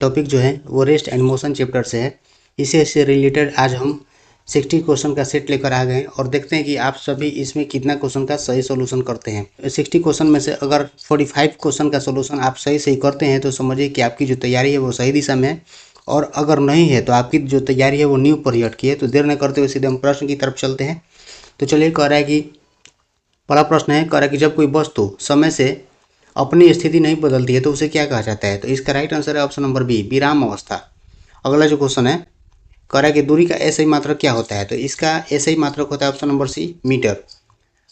Topic जो है वो रेस्ट एंड मोशन चैप्टर से है। इसी से रिलेटेड आज हम 60 क्वेश्चन का सेट लेकर आ गए और देखते हैं कि आप सभी इसमें कितना क्वेश्चन का सही सॉल्यूशन करते हैं। 60 क्वेश्चन में से अगर 45 क्वेश्चन का सॉल्यूशन आप सही करते हैं तो समझिए कि आपकी जो तैयारी है वो सही दिशा में है, और अगर नहीं है तो आपकी जो तैयारी है वो नींव पर ही अटकी है। तो देर न करते हुए सीधे हम प्रश्न की तरफ चलते हैं। तो चलिए, कह रहा है कि पहला प्रश्न है, कह रहा है कि जब कोई वस्तु समय से अपनी स्थिति नहीं बदलती है तो उसे क्या कहा जाता है। तो इसका राइट आंसर है ऑप्शन नंबर बी, विराम अवस्था। अगला जो क्वेश्चन है, कह रहा है कि दूरी का एसआई मात्रक क्या होता है। तो इसका एसआई मात्रक होता है ऑप्शन नंबर सी, मीटर।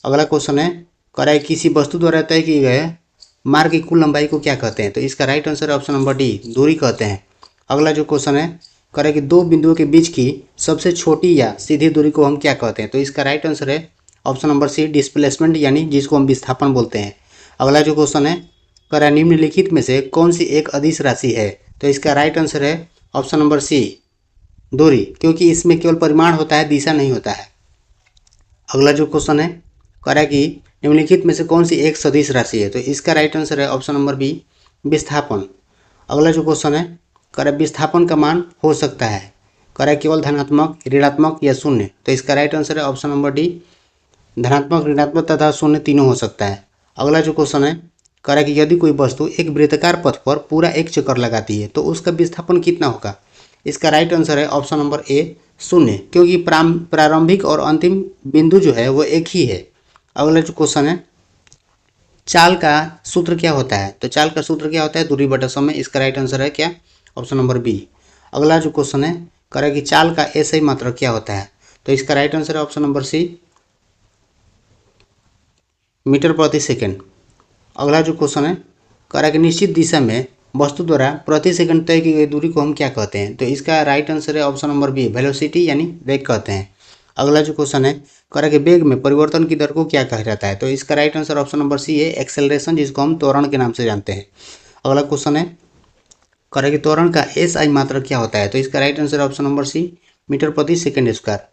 अगला क्वेश्चन है, कह रहा है किसी वस्तु द्वारा तय किए गए मार्ग की कुल लंबाई को क्या कहते हैं। तो इसका राइट आंसर है ऑप्शन नंबर डी, दूरी कहते हैं। अगला जो क्वेश्चन है, कह रहा है कि दो बिंदुओं के बीच की सबसे छोटी या सीधी दूरी को हम क्या कहते हैं। तो इसका राइट आंसर है ऑप्शन नंबर सी, डिस्प्लेसमेंट, यानी जिसको हम विस्थापन बोलते हैं। अगला जो क्वेश्चन है, कह रहा है निम्नलिखित में से कौन सी एक अदिश राशि है। तो इसका राइट आंसर है ऑप्शन नंबर सी, दूरी, क्योंकि इसमें केवल परिमाण होता है, दिशा नहीं होता है। अगला जो क्वेश्चन है, कह रहा है कि निम्नलिखित में से कौन सी एक सदिश राशि है। तो इसका राइट आंसर है ऑप्शन नंबर बी, विस्थापन। अगला जो क्वेश्चन है, कह रहा है विस्थापन का मान हो सकता है, कह रहा है केवल धनात्मक, ऋणात्मक या शून्य। तो इसका राइट आंसर है ऑप्शन नंबर डी, धनात्मक, ऋणात्मक तथा शून्य तीनों हो सकता है। अगला जो क्वेश्चन है, कह रहा है कि यदि कोई वस्तु एक वृत्ताकार पथ पर पूरा एक चक्कर लगाती है तो उसका विस्थापन कितना होगा। इसका राइट आंसर है ऑप्शन नंबर ए, शून्य, क्योंकि प्रारंभिक और अंतिम बिंदु जो है वो एक ही है। अगला जो क्वेश्चन है, चाल का सूत्र क्या होता है। तो चाल का सूत्र क्या होता है, दूरी बटा समय। इसका राइट आंसर है क्या, ऑप्शन नंबर बी। अगला जो क्वेश्चन है, कह रहा है कि चाल का एसआई मात्रक क्या होता है। तो इसका राइट आंसर है ऑप्शन नंबर सी, मीटर प्रति सेकंड। अगला जो क्वेश्चन है, कह रहा है कि निश्चित दिशा में वस्तु द्वारा प्रति सेकंड तय की गई दूरी को हम क्या कहते हैं। तो इसका राइट आंसर है ऑप्शन नंबर बी, वेलोसिटी, यानी वेग कहते हैं। अगला जो क्वेश्चन है, कह रहा है कि वेग में परिवर्तन की दर को क्या कहा जाता है। तो इसका right answer option number C है, एक्सेलरेशन, जिसको हम त्वरण के नाम से जानते हैं। अगला क्वेश्चन है, कह रहा है कि त्वरण का एसआई मात्रक क्या होता है। तो इसका right answer option number C, metre प्रति सेकंड स्क्वायर।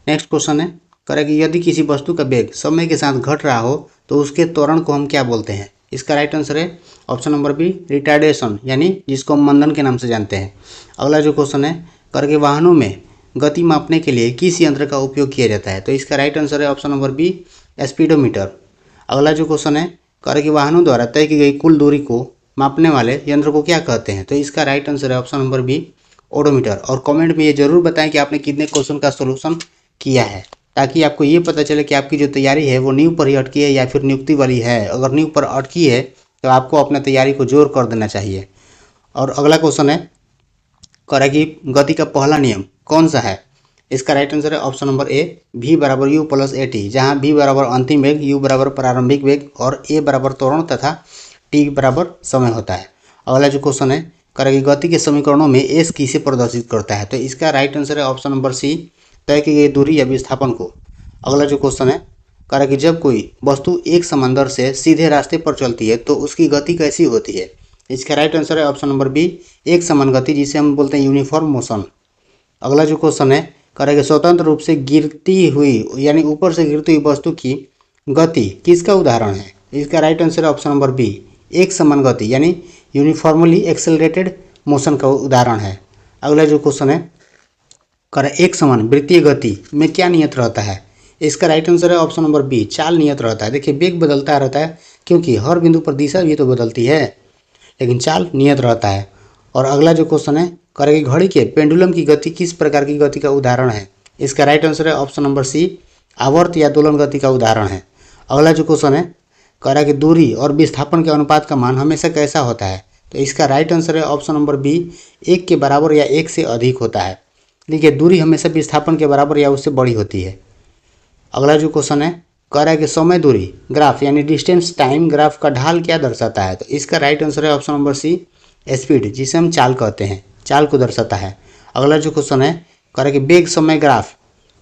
नेक्स्ट क्वेश्चन है, कह रहा है कि यदि किसी वस्तु का वेग समय के साथ घट रहा हो तो उसके त्वरण को हम क्या बोलते हैं। इसका राइट आंसर है ऑप्शन नंबर बी, रिटार्डेशन, यानी जिसको हम मंदन के नाम से जानते हैं। अगला जो क्वेश्चन है, कह रहा है कि वाहनों में गति मापने के लिए किस यंत्र का उपयोग किया जाता है। तो इसका राइट आंसर है ऑप्शन नंबर बी, स्पीडोमीटर। अगला जो क्वेश्चन है, कह रहा है कि वाहनों द्वारा तय की गई कुल दूरी को मापने वाले यंत्र को क्या कहते हैं। तो इसका राइट आंसर है ऑप्शन नंबर बी, ओडोमीटर। और कमेंट में ये जरूर बताएं कि आपने कितने क्वेश्चन का सोल्यूशन किया है, ताकि आपको ये पता चले कि आपकी जो तैयारी है वो नींव पर ही अटकी है या फिर नियुक्ति वाली है। अगर नींव पर अटकी है तो आपको अपने तैयारी को जोर कर देना चाहिए। और अगला क्वेश्चन है, कह रहा है कि गति का पहला नियम कौन सा है। इसका राइट आंसर है ऑप्शन नंबर ए, v बराबर यू प्लस ए टी, जहाँ v बराबर अंतिम वेग, u बराबर प्रारंभिक वेग और a बराबर त्वरण तथा t बराबर समय होता है। अगला जो क्वेश्चन है, कह रहा है कि गति के समीकरणों में s किसे प्रदर्शित करता है। तो इसका राइट आंसर है ऑप्शन नंबर सी, तय की गई दूरी या विस्थापन को। अगला जो क्वेश्चन है, कह रहा है कि जब कोई वस्तु एक समान दर से सीधे रास्ते पर चलती है तो उसकी गति कैसी होती है। इसका राइट आंसर है ऑप्शन नंबर बी, एक समान गति, जिसे हम बोलते हैं यूनिफॉर्म मोशन। अगला जो क्वेश्चन है, कह रहा है कि स्वतंत्र रूप से गिरती हुई, यानी ऊपर से गिरती हुई वस्तु की गति किसका उदाहरण है। इसका राइट आंसर है ऑप्शन नंबर बी, एक समान गति, यानी यूनिफॉर्मली एक्सेलरेटेड मोशन का उदाहरण है। अगला जो क्वेश्चन है, कह रहा है एक समान वृत्तीय गति में क्या नियत रहता है। इसका राइट आंसर है ऑप्शन नंबर बी, चाल नियत रहता है। देखिए, वेग बदलता रहता है क्योंकि हर बिंदु पर दिशा भी तो बदलती है, लेकिन चाल नियत रहता है। और अगला जो क्वेश्चन है, कह रहा है कि घड़ी के पेंडुलम की गति किस प्रकार की गति का उदाहरण है। इसका राइट आंसर है ऑप्शन नंबर सी, आवर्त या दोलन गति का उदाहरण है। अगला जो क्वेश्चन है, कह रहा है कि दूरी और विस्थापन के अनुपात का मान हमेशा कैसा होता है। तो इसका राइट आंसर है ऑप्शन नंबर बी, एक के बराबर या एक से अधिक होता है। देखिए, दूरी हमेशा विस्थापन के बराबर या उससे बड़ी होती है। अगला जो क्वेश्चन है, कह रहा है कि समय दूरी ग्राफ, यानी डिस्टेंस टाइम ग्राफ का ढाल क्या दर्शाता है। तो इसका राइट आंसर है ऑप्शन नंबर सी, स्पीड, जिसे हम चाल कहते हैं, चाल को दर्शाता है। अगला जो क्वेश्चन है, कह रहा है कि वेग समय ग्राफ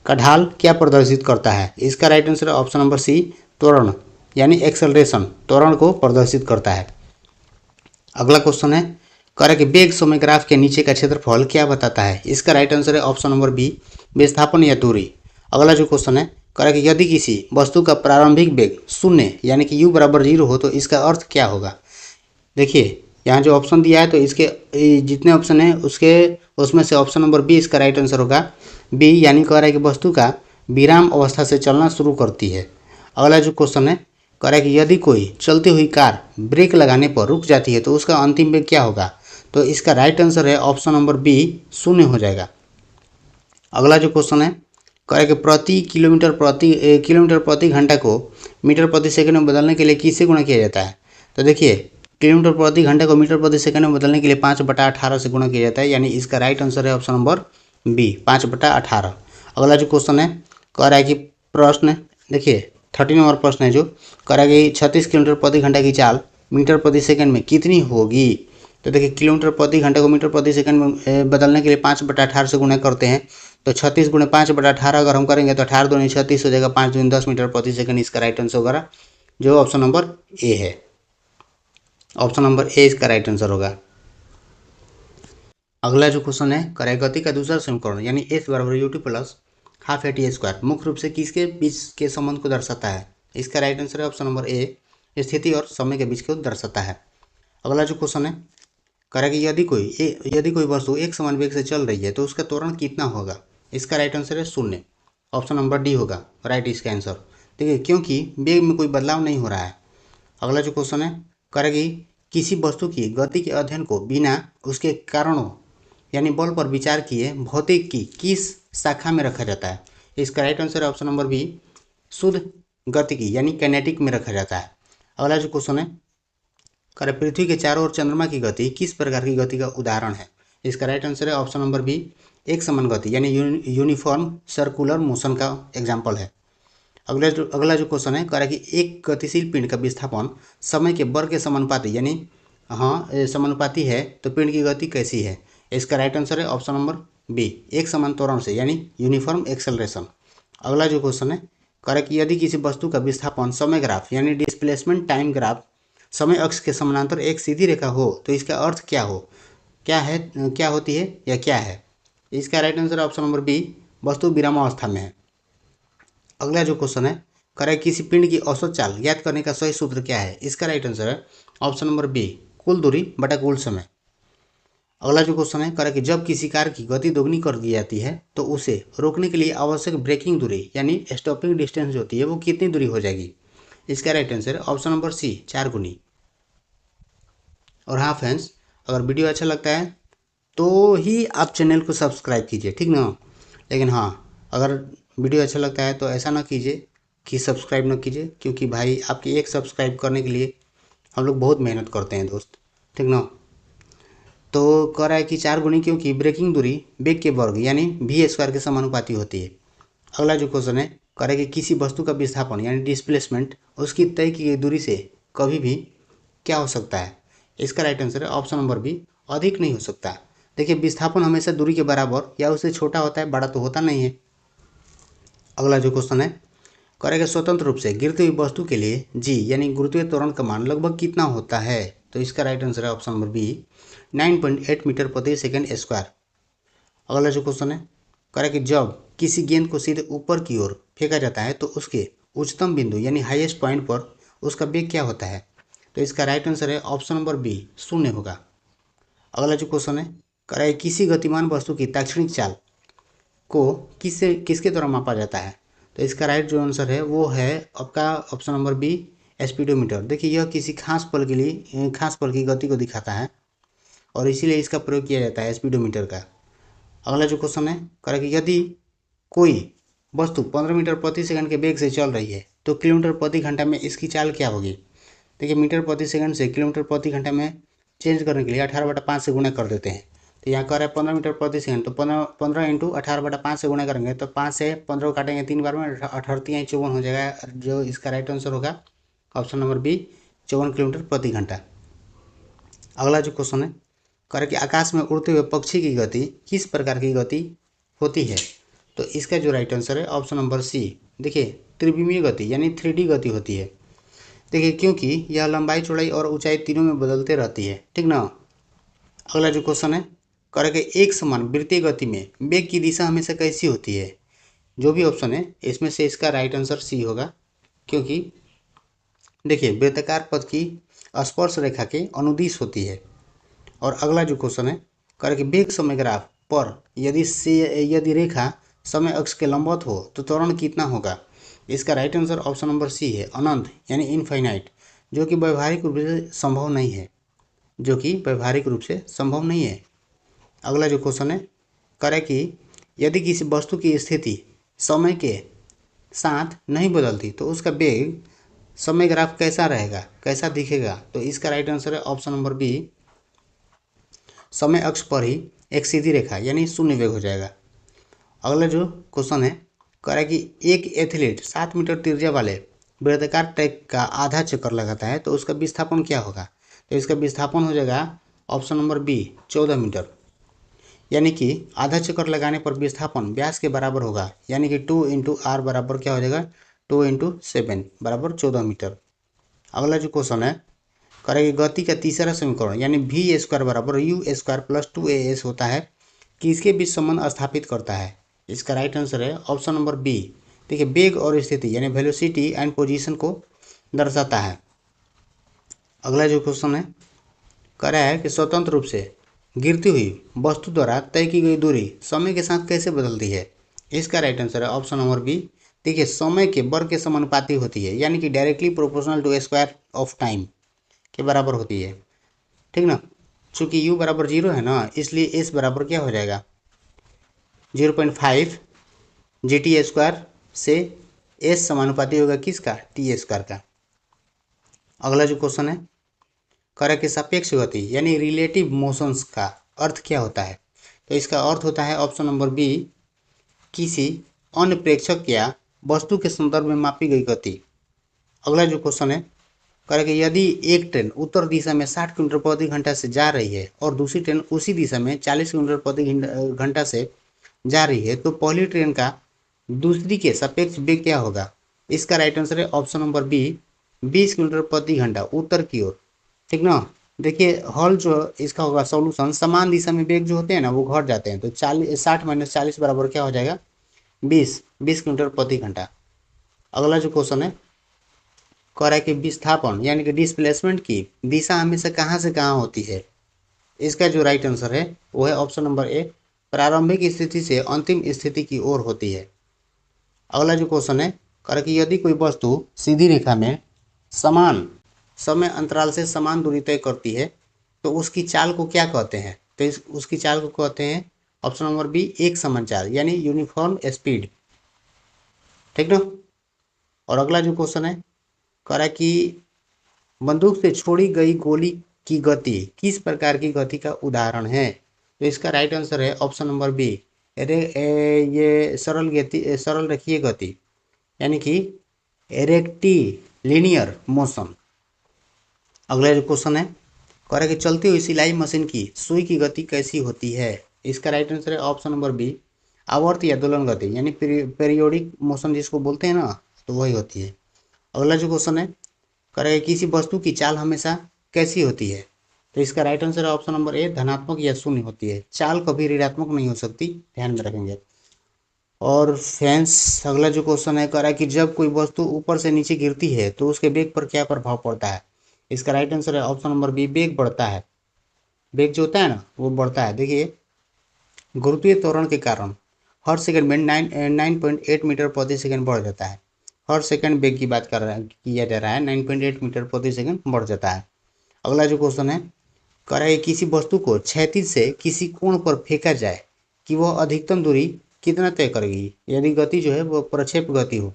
का ढाल क्या प्रदर्शित करता है। इसका राइट आंसर है ऑप्शन नंबर सी, त्वरण, यानी एक्सेलरेशन, त्वरण को प्रदर्शित करता है। अगला क्वेश्चन है, कह रहा है कि वेग समय ग्राफ के नीचे का क्षेत्रफल क्या बताता है। इसका राइट आंसर है ऑप्शन नंबर बी, विस्थापन या दूरी। अगला जो क्वेश्चन है, कह रहा है कि यदि किसी वस्तु का प्रारंभिक वेग शून्य, यानी कि u बराबर 0 हो तो इसका अर्थ क्या होगा। देखिए, यहाँ जो ऑप्शन दिया है तो इसके जितने ऑप्शन है उसमें से ऑप्शन नंबर बी इसका राइट आंसर होगा। बी यानी कह रहा है कि वस्तु का विराम अवस्था से चलना शुरू करती है। अगला जो क्वेश्चन है कह रहा है कि यदि कोई चलती हुई कार ब्रेक लगाने पर रुक जाती है तो उसका अंतिम वेग क्या होगा। तो इसका राइट आंसर है ऑप्शन नंबर बी 0 हो जाएगा। अगला जो क्वेश्चन है कह रहा है कि किलोमीटर प्रति घंटा को मीटर प्रति सेकंड में बदलने के लिए किससे गुणा किया जाता है। तो देखिए किलोमीटर प्रति घंटा को मीटर प्रति सेकंड में बदलने के लिए 5/18 से गुणा किया जाता है, यानी इसका राइट आंसर है ऑप्शन नंबर बी 5/18। अगला जो क्वेश्चन है कह रहा है कि प्रश्न देखिए 30 नंबर प्रश्न है जो कह रहा है कि 36 किलोमीटर प्रति घंटा की चाल मीटर प्रति सेकंड में कितनी होगी। तो देखिए किलोमीटर प्रति घंटा को मीटर प्रति सेकंड में बदलने के लिए 5/18 से गुणा करते हैं, तो 36 × 5/18 अगर हम करेंगे तो 18 दूनी 36 हो जाएगा, 5 दूनी 10 मीटर प्रति सेकंड इसका राइट आंसर होगा जो ऑप्शन नंबर ए है। ऑप्शन नंबर ए इसका राइट आंसर होगा। अगला जो क्वेश्चन है करे गति का दूसरा समीकरण यानी एस बराबर U T plus half A T square मुख्य रूप से किसके बीच के संबंध को दर्शाता है। इसका राइट आंसर है ऑप्शन नंबर ए स्थिति और समय के बीच को दर्शाता है। अगला जो क्वेश्चन है करे कि यदि कोई वस्तु एक समान वेग से चल रही है तो उसका त्वरण कितना होगा। इसका राइट आंसर है 0। ऑप्शन नंबर डी होगा राइट इसका आंसर। देखिए क्योंकि वेग में कोई बदलाव नहीं हो रहा है। अगला जो क्वेश्चन है करेगी किसी वस्तु की गति के अध्ययन को बिना उसके कारणों यानी बल पर विचार किए भौतिक की किस शाखा में रखा जाता है। इसका राइट आंसर है ऑप्शन नंबर बी शुद्ध गतिकी यानी कैनेटिक में रखा जाता है। अगला जो क्वेश्चन है करे पृथ्वी के चारों ओर चंद्रमा की गति किस प्रकार की गति का उदाहरण है। इसका राइट आंसर है ऑप्शन नंबर बी एक समान गति यानी यूनिफॉर्म सर्कुलर मोशन का एग्जाम्पल है। अगला जो क्वेश्चन है कह रहा है कि एक गतिशील पिंड का विस्थापन समय के वर्ग के समानुपाती यानी समानुपाती है तो पिंड की गति कैसी है। इसका राइट आंसर है ऑप्शन नंबर बी एक समान त्वरण से यानी यूनिफॉर्म एक्सेलरेशन। अगला जो क्वेश्चन है कह रहा है कि यदि किसी वस्तु का विस्थापन समय ग्राफ यानी डिस्प्लेसमेंट टाइम ग्राफ समय अक्ष के समानांतर एक सीधी रेखा हो तो इसका अर्थ क्या होती है या क्या है। इसका right answer option number B वस्तु विरामावस्था में है। अगला जो क्वेश्चन है कह रहा है किसी पिंड की औसत चाल ज्ञात करने का सही सूत्र क्या है। इसका राइट आंसर है ऑप्शन नंबर बी कुल दूरी बटा कुल समय। अगला जो क्वेश्चन है कह रहा है कि जब किसी कार की गति दोगुनी कर दी जाती है तो उसे रोकने के लिए आवश्यक ब्रेकिंग दूरी यानी स्टॉपिंग डिस्टेंस जो होती है वो कितनी दूरी हो जाएगी। इसका राइट आंसर है ऑप्शन नंबर सी 4 गुनी। और हाँ फ्रेंड्स अगर वीडियो अच्छा लगता है तो ही आप चैनल को सब्सक्राइब कीजिए, ठीक ना। लेकिन हाँ अगर वीडियो अच्छा लगता है तो ऐसा ना कीजिए कि सब्सक्राइब ना कीजिए, क्योंकि भाई आपकी एक सब्सक्राइब करने के लिए हम लोग बहुत मेहनत करते हैं दोस्त, ठीक ना। तो कह रहा है कि 4 गुनी क्योंकि ब्रेकिंग दूरी वेग के वर्ग यानी वी स्क्वायर के समानुपाती होती है। अगला जो क्वेश्चन है कह रहा है कि किसी वस्तु का विस्थापन यानी डिस्प्लेसमेंट उसकी तय की गई दूरी से कभी भी क्या हो सकता है। इसका राइट आंसर है ऑप्शन नंबर बी अधिक नहीं हो सकता। देखिए विस्थापन हमेशा दूरी के बराबर या उससे छोटा होता है, बड़ा तो होता नहीं है। अगला जो क्वेश्चन है कह रहा है कि स्वतंत्र रूप से गिरती हुई वस्तु के लिए जी यानी गुरुत्वीय त्वरण का मान लगभग कितना होता है। तो इसका राइट आंसर है ऑप्शन नंबर बी 9.8 मीटर प्रति सेकंड स्क्वायर। अगला जो क्वेश्चन है कह रहा है कि जब किसी गेंद को सीधे ऊपर की ओर फेंका जाता है तो उसके उच्चतम बिंदु यानी हाईएस्ट पॉइंट पर उसका वेग क्या होता है। तो इसका राइट आंसर है ऑप्शन नंबर बी 0 होगा। अगला जो क्वेश्चन है कह रहा है किसी गतिमान वस्तु की ताक्षणिक चाल को किसके द्वारा मापा जाता है। तो इसका राइट जो आंसर है वो है आपका ऑप्शन नंबर बी स्पीडोमीटर। देखिए यह किसी खास पल की गति को दिखाता है और इसीलिए इसका प्रयोग किया जाता है स्पीडोमीटर का। अगला जो क्वेश्चन है कह रहा है कि यदि कोई वस्तु 15 मीटर प्रति सेकंड के वेग से चल रही है तो किलोमीटर प्रति घंटा में इसकी चाल क्या होगी। देखिए मीटर प्रति सेकंड से किलोमीटर प्रति घंटा में चेंज करने के लिए 18/5 से गुणा कर देते हैं। तो यहाँ कह रहा है 15 मीटर प्रति सेकंड, तो 15 × 18/5 से गुणा करेंगे तो 5 से 15 काटेंगे 3 बार में 18×3 = 54 हो जाएगा, जो इसका राइट आंसर होगा ऑप्शन नंबर बी 54 किलोमीटर प्रति घंटा। अगला जो क्वेश्चन है कह रहा है कि आकाश में उड़ते हुए पक्षी की गति किस प्रकार की गति होती है। तो इसका जो राइट आंसर है ऑप्शन नंबर सी देखिए त्रिविमीय गति यानी 3D गति होती है। देखिए क्योंकि यह लंबाई चौड़ाई और ऊंचाई तीनों में बदलते रहती है, ठीक ना। अगला जो क्वेश्चन है कह रहा है कि एक समान वृत्तीय गति में वेग की दिशा हमेशा कैसी होती है। जो भी ऑप्शन है इसमें से इसका राइट आंसर सी होगा, क्योंकि देखिए वृत्ताकार पथ की स्पर्श रेखा के अनुदिश होती है। और अगला जो क्वेश्चन है कह कि वेग समय ग्राफ पर यदि रेखा समय अक्ष के लंबवत हो तो त्वरण कितना होगा। इसका right answer option number C है, अनंत यानी इनफाइनाइट, जो कि व्यवहारिक रूप से संभव नहीं है, जो कि व्यवहारिक रूप से संभव नहीं है। अगला जो क्वेश्चन है करे कि यदि किसी वस्तु की स्थिति समय के साथ नहीं बदलती तो उसका वेग समय ग्राफ कैसा रहेगा, कैसा दिखेगा। तो इसका राइट आंसर है ऑप्शन नंबर बी, समय अक्ष पर ही एक सीधी रेखा यानी शून्य वेग हो जाएगा। अगला जो क्वेश्चन है कह रहा है कि एक एथलीट 7 मीटर त्रिज्या वाले वृत्ताकार ट्रैक का आधा चक्कर लगाता है तो उसका विस्थापन क्या होगा। तो इसका विस्थापन हो जाएगा ऑप्शन नंबर बी, 14 मीटर, यानी कि आधा चक्कर लगाने पर विस्थापन व्यास के बराबर होगा, यानी कि 2 × r बराबर क्या हो जाएगा 2 × 7 बराबर 14 मीटर। अगला जो क्वेश्चन है करेंगे गति का तीसरा समीकरण यानी v² बराबर u² प्लस 2as होता है, किसके बीच संबंध स्थापित करता है। इसका राइट आंसर है ऑप्शन नंबर बी। देखिए वेग और स्थिति यानी वेलोसिटी एंड पोजीशन को दर्शाता है। अगला जो क्वेश्चन है कह रहा है कि स्वतंत्र रूप से गिरती हुई वस्तु द्वारा तय की गई दूरी समय के साथ कैसे बदलती है। इसका राइट आंसर है ऑप्शन नंबर बी। देखिए समय के वर्ग के समानुपाती होती है, यानी कि directly proportional to square of time के बराबर होती है, ठीक ना। चूंकि u बराबर 0 है ना, इसलिए s बराबर क्या हो जाएगा 0.5 GT² से s समानुपाती होगा किसका, t² का। अगला जो क्वेश्चन है कह कि सापेक्ष गति यानी रिलेटिव मोशंस का अर्थ क्या होता है। तो इसका अर्थ होता है ऑप्शन नंबर बी, किसी अन्य प्रेक्षक या वस्तु के संदर्भ में मापी गई गति। अगला जो क्वेश्चन है कह कि यदि एक ट्रेन उत्तर दिशा में 60 किलोमीटर प्रति घंटा से जा रही है और दूसरी ट्रेन उसी दिशा में 40 किलोमीटर प्रति घंटा से जा रही है तो पहली ट्रेन का दूसरी के सापेक्ष वेग क्या होगा। इसका राइट आंसर है ऑप्शन नंबर बी, 20 किलोमीटर प्रति घंटा उत्तर की ओर, ठीक ना। देखिए हल जो इसका होगा सॉल्यूशन, समान दिशा में वेग जो होते हैं ना वो घट जाते हैं, तो 60 - 40 बराबर क्या हो जाएगा 20 किलोमीटर प्रति घंटा। अगला जो क्वेश्चन है कह रहा है कि विस्थापन यानी कि डिस्प्लेसमेंट की दिशा हमेशा कहाँ से कहाँ होती है। इसका जो राइट आंसर है वो है ऑप्शन नंबर ए, प्रारंभिक स्थिति से अंतिम स्थिति की ओर होती है। अगला जो क्वेश्चन है कह रहा है कि यदि कोई वस्तु सीधी रेखा में समान समय अंतराल से समान दूरी तय करती है तो उसकी चाल को क्या कहते हैं। तो उसकी चाल को कहते हैं ऑप्शन नंबर बी, एक समान चाल यानी यूनिफॉर्म स्पीड, ठीक ना। और अगला जो क्वेश्चन है कह रहा है कि बंदूक से छोड़ी गई गोली की गति किस प्रकार की गति का उदाहरण है। तो इसका राइट आंसर है ऑप्शन नंबर बी, ये सरल रेखीय गति यानी कि रेक्टिलिनियर मोशन। अगला जो क्वेश्चन है कह रहा है कि चलती हुई सिलाई मशीन की सुई की गति कैसी होती है। इसका राइट आंसर है ऑप्शन नंबर बी, आवर्त या दोलन गति यानी पीरियोडिक मोशन जिसको बोलते हैं ना, तो वही होती है। अगला जो क्वेश्चन है कह रहा है किसी वस्तु की चाल हमेशा कैसी होती है। तो इसका राइट आंसर है ऑप्शन नंबर ए, धनात्मक या शून्य होती है, चाल कभी ऋणात्मक नहीं हो सकती, ध्यान में रखेंगे। और फ्रेंड्स अगला जो क्वेश्चन है कह रहा है कि जब कोई वस्तु ऊपर से नीचे गिरती है तो उसके वेग पर क्या प्रभाव पड़ता है। इसका राइट आंसर है ऑप्शन नंबर बी, वेग बढ़ता है, वेग जो होता है ना वो बढ़ता है। देखिए गुरुत्वीय त्वरण के कारण हर सेकंड में 9.8 मीटर प्रति सेकंड बढ़ जाता है। हर सेकंड वेग की बात किया जा रहा है, 9.8 मीटर प्रति सेकंड बढ़ जाता है। अगला जो क्वेश्चन है कह रहा है किसी वस्तु को क्षैतिज से किसी कोण पर फेंका जाए कि वह अधिकतम दूरी कितना तय करेगी यदि गति जो है वो प्रक्षेप गति हो।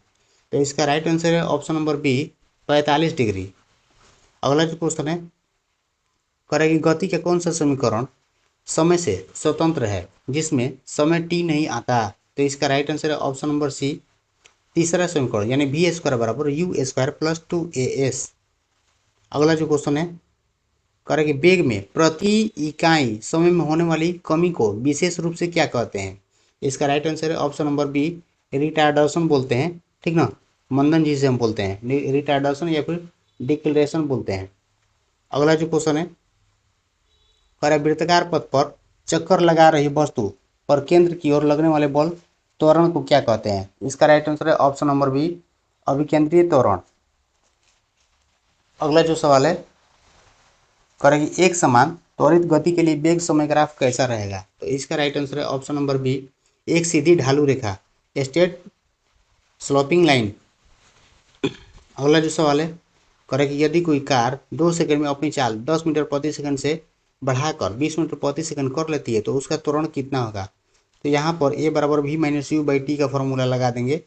तो इसका राइट आंसर है ऑप्शन नंबर बी, 45 डिग्री। अगला जो क्वेश्चन है कह रहा है कि गति का कौन सा समीकरण समय से स्वतंत्र है जिसमें समय टी नहीं आता। तो इसका राइट आंसर है ऑप्शन नंबर सी, तीसरा समीकरण यानी v² बराबर u² प्लस 2as। अगला जो क्वेश्चन है कह रहा है कि वेग में प्रति इकाई समय में होने वाली कमी को विशेष रूप से क्या कहते हैं। इसका राइट आंसर है ऑप्शन नंबर बी, रिटार्डेशन बोलते हैं, ठीक ना, मंदन जिसे हम बोलते हैं रिटार्डेशन या फिर डिक्लेरेशन बोलते हैं। अगला जो क्वेश्चन है कह रहा है वृत्ताकार पथ पर चक्कर लगा रही वस्तु पर केंद्र की ओर लगने वाले बल त्वरण को क्या कहते हैं। इसका राइट आंसर है ऑप्शन नंबर बी, अभिकेंद्रीय त्वरण। अगला जो सवाल है करें कि एक समान त्वरित गति के लिए वेग समय ग्राफ कैसा रहेगा। तो इसका राइट आंसर है ऑप्शन नंबर बी, एक सीधी ढालू रेखा, स्ट्रेट स्लोपिंग लाइन। अगला जो सवाल है करें कि यदि कोई कार 2 सेकंड में अपनी चाल 10 मीटर प्रति सेकंड से बढ़ाकर 20 मीटर प्रति सेकंड कर लेती है तो उसका त्वरण कितना होगा। तो यहाँ पर ए बराबर v minus u by t का फॉर्मूला लगा देंगे,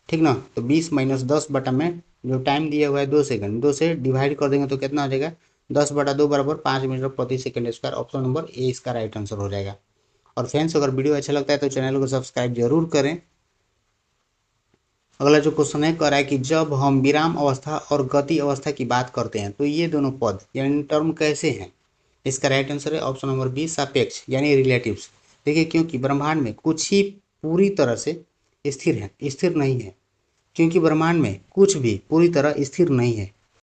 ठीक ना। तो 20 माइनस 10 बटा में जो टाइम दिया हुआ है 2 सेकंड, 2 से डिवाइड कर देंगे तो कितना हो जाएगा 10/2 बराबर 5 मीटर प्रति second square. Option number A इसका राइट आंसर हो जाएगा। और फ्रेंड्स अगर वीडियो अच्छा लगता है तो चैनल को सब्सक्राइब जरूर करें। अगला जो क्वेश्चन है कह रहा है कि जब हम विराम अवस्था और गति अवस्था की बात करते हैं तो ये दोनों पद यानी टर्म कैसे हैं। इसका राइट आंसर है ऑप्शन नंबर बी, सापेक्ष यानी रिलेटिव्स। देखिए क्योंकि ब्रह्मांड में कुछ ही पूरी तरह से स्थिर नहीं है, क्योंकि ब्रह्मांड में कुछ भी पूरी तरह स्थिर नहीं है।